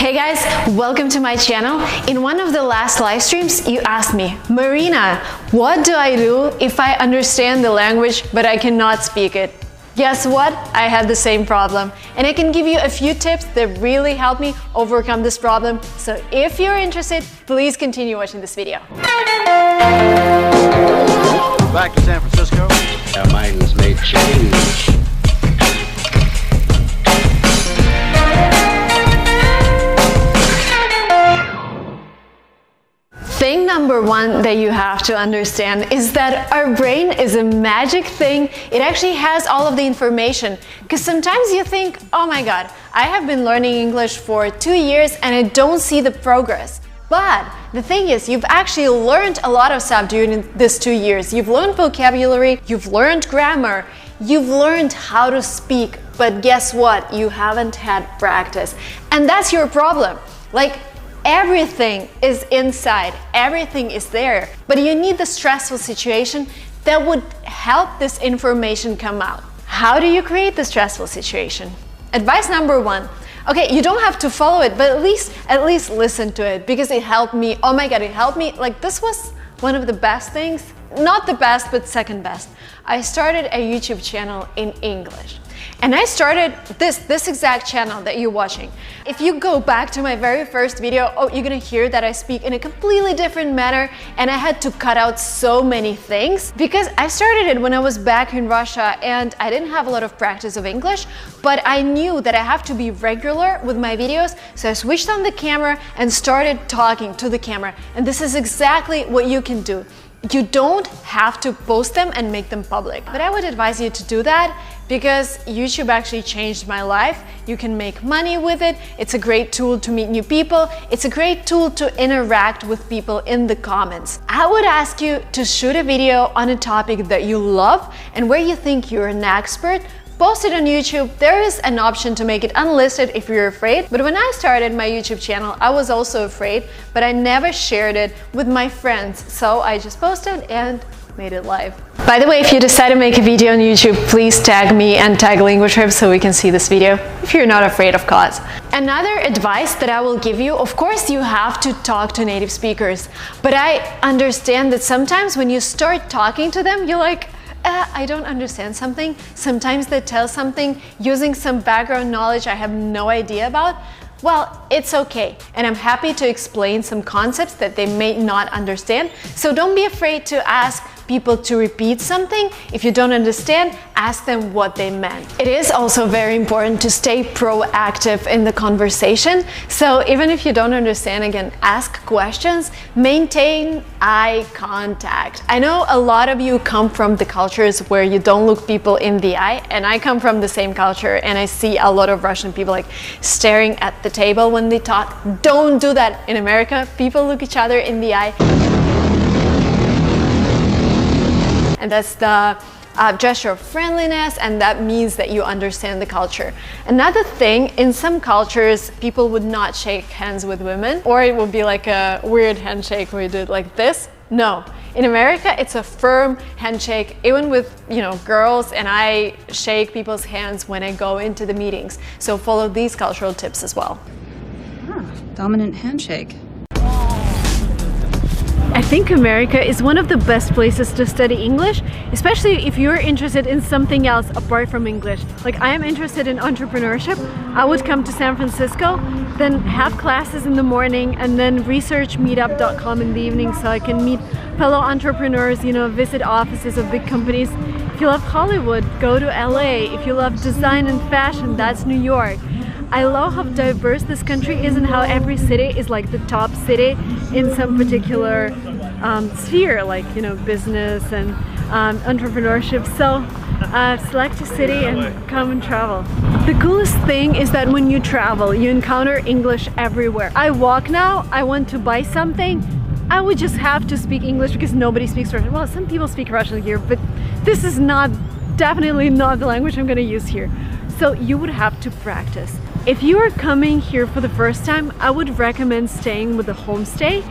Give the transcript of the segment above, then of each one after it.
Hey guys, welcome to my channel. In one of the last live streams, you asked me, Marina, what do I do if I understand the language but I cannot speak it? Guess what? I had the same problem, and I can give you a few tips that really help me overcome this problem. So if you're interested, please continue watching this video. Back to San Francisco. Our minds may change. Thing number one that you have to understand is that our brain is a magic thing. It actually has all of the information. Because sometimes you think, oh my God, I have been learning English for 2 years and I don't see the progress. But the thing is, you've actually learned a lot of stuff during these 2 years. You've learned vocabulary, you've learned grammar, you've learned how to speak. But guess what? You haven't had practice. And that's your problem. Everything is inside, everything is there, but you need the stressful situation that would help this information come out. How do you create the stressful situation? Advice number one. Okay, you don't have to follow it, but at least listen to it, because it helped me. Oh my God, it helped me. This was one of the best things. Not the best, but second best. I started a YouTube channel in English. And I started this exact channel that you're watching. If you go back to my very first video, you're gonna hear that I speak in a completely different manner, and I had to cut out so many things because I started it when I was back in Russia and I didn't have a lot of practice of English, but I knew that I have to be regular with my videos, so I switched on the camera and started talking to the camera. And this is exactly what you can do. You don't have to post them and make them public, but I would advise you to do that because YouTube actually changed my life. You can make money with it. It's a great tool to meet new people. It's a great tool to interact with people in the comments. I would ask you to shoot a video on a topic that you love and where you think you're an expert. Post it on YouTube. There is an option to make it unlisted if you're afraid. But when I started my YouTube channel, I was also afraid, but I never shared it with my friends. So I just posted and made it live. By the way, if you decide to make a video on YouTube, please tag me and tag Linguatrip so we can see this video, if you're not afraid, of course. Another advice that I will give you, of course, you have to talk to native speakers. But I understand that sometimes when you start talking to them, you're like, I don't understand something. Sometimes they tell something using some background knowledge I have no idea about. Well, it's okay, and I'm happy to explain some concepts that they may not understand. So don't be afraid to ask people to repeat something. If you don't understand, ask them what they meant. It is also very important to stay proactive in the conversation. So even if you don't understand, again, ask questions, maintain eye contact. I know a lot of you come from the cultures where you don't look people in the eye, and I come from the same culture, and I see a lot of Russian people staring at the table when they talk. Don't do that in America. People look each other in the eye. And that's the gesture of friendliness, and that means that you understand the culture. Another thing, in some cultures, people would not shake hands with women, or it would be like a weird handshake where you do it like this. No. In America, it's a firm handshake, even with, girls, and I shake people's hands when I go into the meetings. So follow these cultural tips as well. Dominant handshake. I think America is one of the best places to study English, especially if you're interested in something else apart from English. I am interested in entrepreneurship. I would come to San Francisco, then have classes in the morning, and then research meetup.com in the evening so I can meet fellow entrepreneurs, visit offices of big companies. If you love Hollywood, go to LA. If you love design and fashion, that's New York. I love how diverse this country is and how every city is the top city in some particular sphere, business and entrepreneurship. So select a city and come and travel. The coolest thing is that when you travel, you encounter English everywhere. I walk now, I want to buy something, I would just have to speak English because nobody speaks Russian. Well, some people speak Russian here, but this is definitely not the language I'm gonna use here. So you would have to practice. If you are coming here for the first time, I would recommend staying with a homestay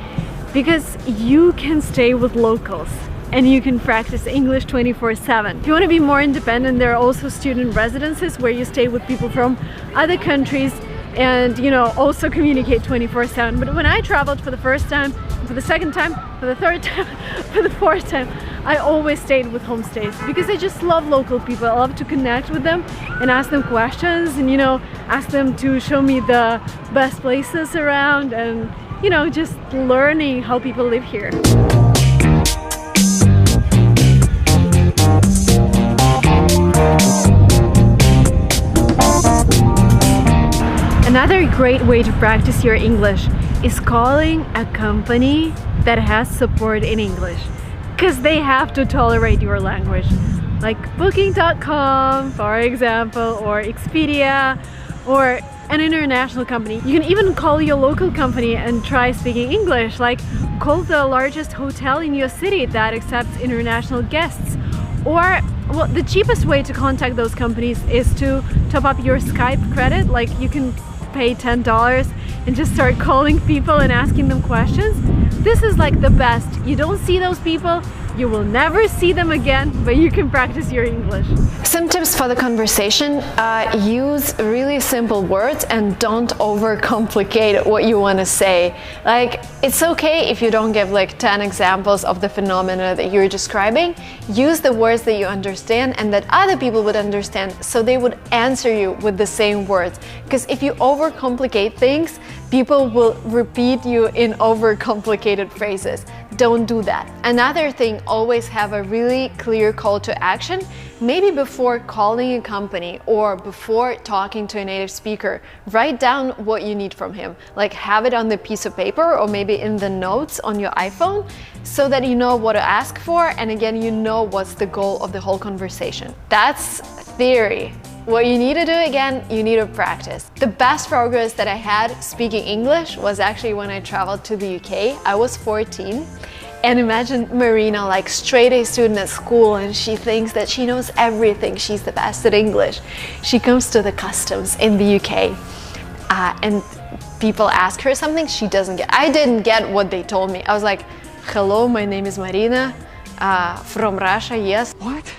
because you can stay with locals and you can practice English 24/7. If you want to be more independent, there are also student residences where you stay with people from other countries and you know, also communicate 24/7. But when I traveled for the first time, for the second time, for the third time, for the fourth time, I always stayed with homestays because I just love local people. I love to connect with them and ask them questions, and you know, ask them to show me the best places around, and you know, just learning how people live here. Another great way to practice your English is calling a company that has support in English, because they have to tolerate your language, like Booking.com, for example, or Expedia, or an international company. You can even call your local company and try speaking English, like call the largest hotel in your city that accepts international guests. Or, well, the cheapest way to contact those companies is to top up your Skype credit. Like you can pay $10 and just start calling people and asking them questions. This is like the best. You don't see those people, you will never see them again, but you can practice your English. Some tips for the conversation: use really simple words and don't overcomplicate what you want to say. Like, it's okay if you don't give like 10 examples of the phenomena that you're describing. Use the words that you understand and that other people would understand, so they would answer you with the same words. Because if you overcomplicate things, people will repeat you in overcomplicated phrases. Don't do that. Another thing, always have a really clear call to action. Maybe before calling a company or before talking to a native speaker, write down what you need from him. Like, have it on the piece of paper or maybe in the notes on your iPhone, so that you know what to ask for, and again, you know what's the goal of the whole conversation. That's theory. What you need to do, again, you need to practice. The best progress that I had speaking English was actually when I traveled to the UK. I was 14. And imagine Marina, like straight A student at school, and she thinks that she knows everything. She's the best at English. She comes to the customs in the UK and people ask her something she doesn't get. I didn't get what they told me. I was like, hello, my name is Marina, from Russia, yes. What?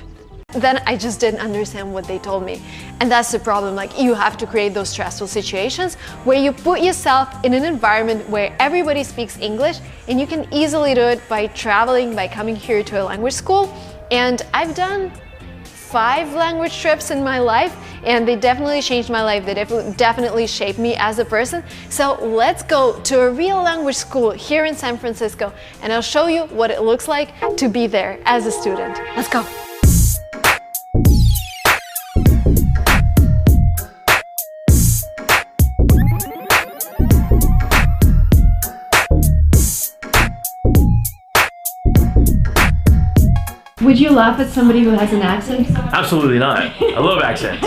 Then I just didn't understand what they told me. And that's the problem. Like, you have to create those stressful situations where you put yourself in an environment where everybody speaks English, and you can easily do it by traveling, by coming here to a language school. And I've done 5 language trips in my life, and they definitely changed my life. They definitely shaped me as a person. So let's go to a real language school here in San Francisco, and I'll show you what it looks like to be there as a student. Let's go. Would you laugh at somebody who has an accent? Absolutely not. I love accents.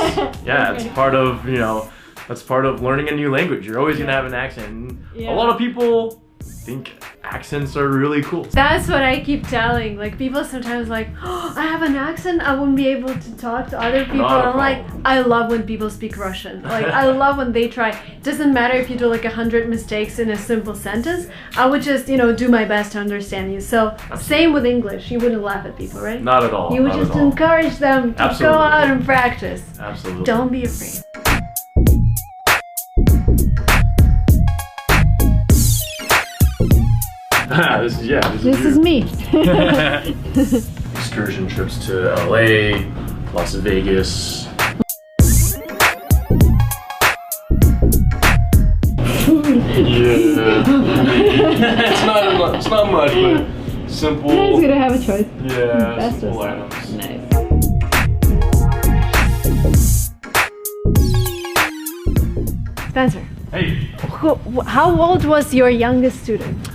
Yeah, it's part of, you know, that's part of learning a new language. You're always gonna have an accent. Yeah. A lot of people think accents are really cool. That's what I keep telling. Like, people sometimes like, oh, I have an accent, I wouldn't be able to talk to other people. I'm like, I love when people speak Russian. Like, I love when they try. It doesn't matter if you do like 100 mistakes in a simple sentence. I would just, you know, do my best to understand you. So same with English. You wouldn't laugh at people, right? Not at all. You would just encourage them to go out and practice. Absolutely. Don't be afraid. This is me. Excursion trips to LA, Las Vegas. Yeah. it's not much, but simple. Yeah, it's gonna have a choice. Yeah, simple items. Nice. Spencer. Hey. How old was your youngest student?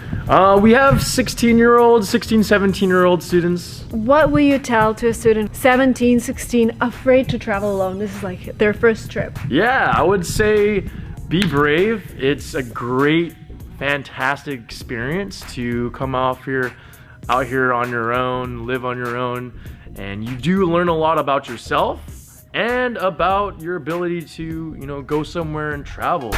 We have 16-year-old, 16, 17-year-old students. What will you tell to a student 17, 16, afraid to travel alone? This is like their first trip. Yeah, I would say be brave. It's a great, fantastic experience to come out here on your own, live on your own, and you do learn a lot about yourself and about your ability to, you know, go somewhere and travel.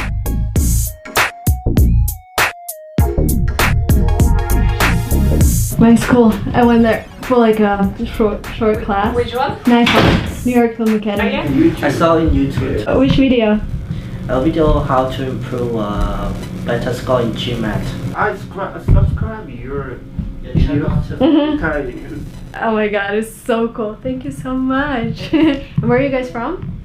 My school, I went there for like a short class. Which one? Nice one. New York Film Academy. Oh, yeah? I saw in YouTube. Which video? a video how to improve better score in GMAT. I subscribe your channel. Oh my god, it's so cool. Thank you so much. And where are you guys from?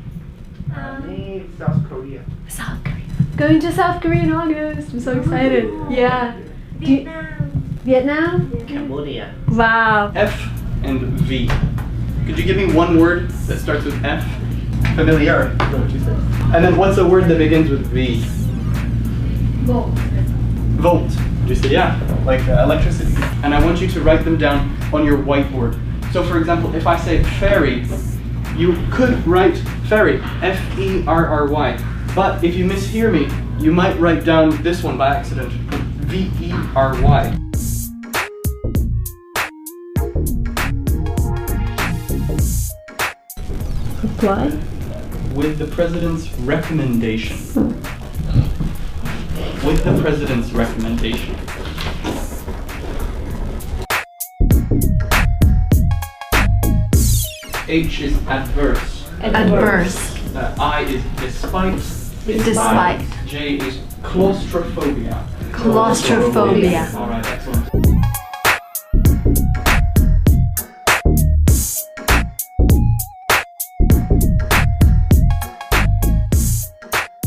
South Korea. South Korea. Going to South Korea in August. I'm so excited. Yeah. Vietnam? Cambodia. Wow. F and V. Could you give me one word that starts with F? Familiar. And then what's a word that begins with V? Volt. Volt. Did you say yeah? Like electricity. And I want you to write them down on your whiteboard. So for example, if I say ferry, you could write ferry, F-E-R-R-Y. But if you mishear me, you might write down this one by accident, V-E-R-Y. Apply? With the president's recommendation. With the president's recommendation. H is adverse. Adverse. I is despite. Despite. J is claustrophobia. Claustrophobia. Alright, excellent.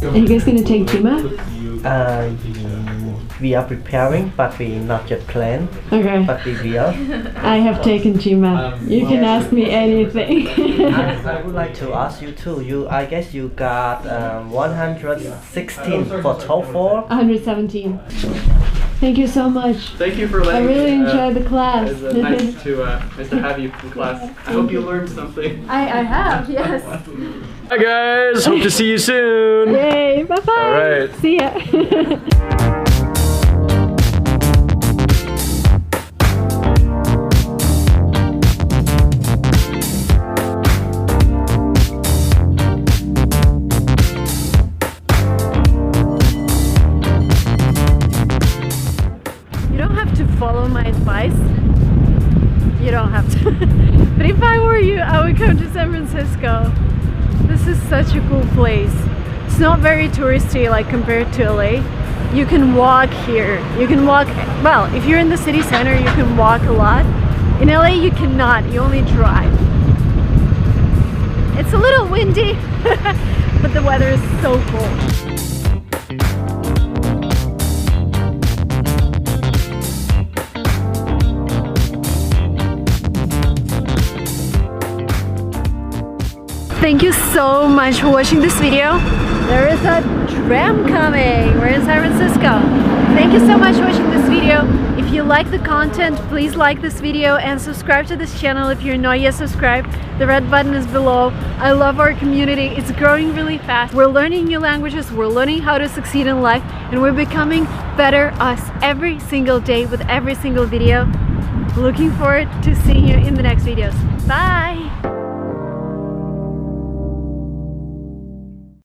Are you guys gonna take GMAT? We are preparing, but we not yet planned. Okay. But we will. I have taken GMAT. You can ask me anything. I would like to ask you too. I guess you got 116 for TOEFL. 117. Thank you so much. Thank you for I letting really me. enjoyed the class. It's nice to have you in class. I hope you learned something. I have, yes. Hi guys, hope to see you soon. Yay, bye bye. All right. See ya. You don't have to follow my advice. You don't have to. But if I were you, I would come to San Francisco. This is such a cool place. It's not very touristy like compared to LA. You can walk here. You can walk, well, if you're in the city center, you can walk a lot. In LA, you cannot. You only drive. It's a little windy, but the weather is so cool. Thank you so much for watching this video. There is a tram coming. We're in San Francisco. Thank you so much for watching this video. If you like the content, please like this video and subscribe to this channel if you're not yet subscribed. The red button is below. I love our community. It's growing really fast. We're learning new languages. We're learning how to succeed in life, and we're becoming better us every single day with every single video. Looking forward to seeing you in the next videos. Bye!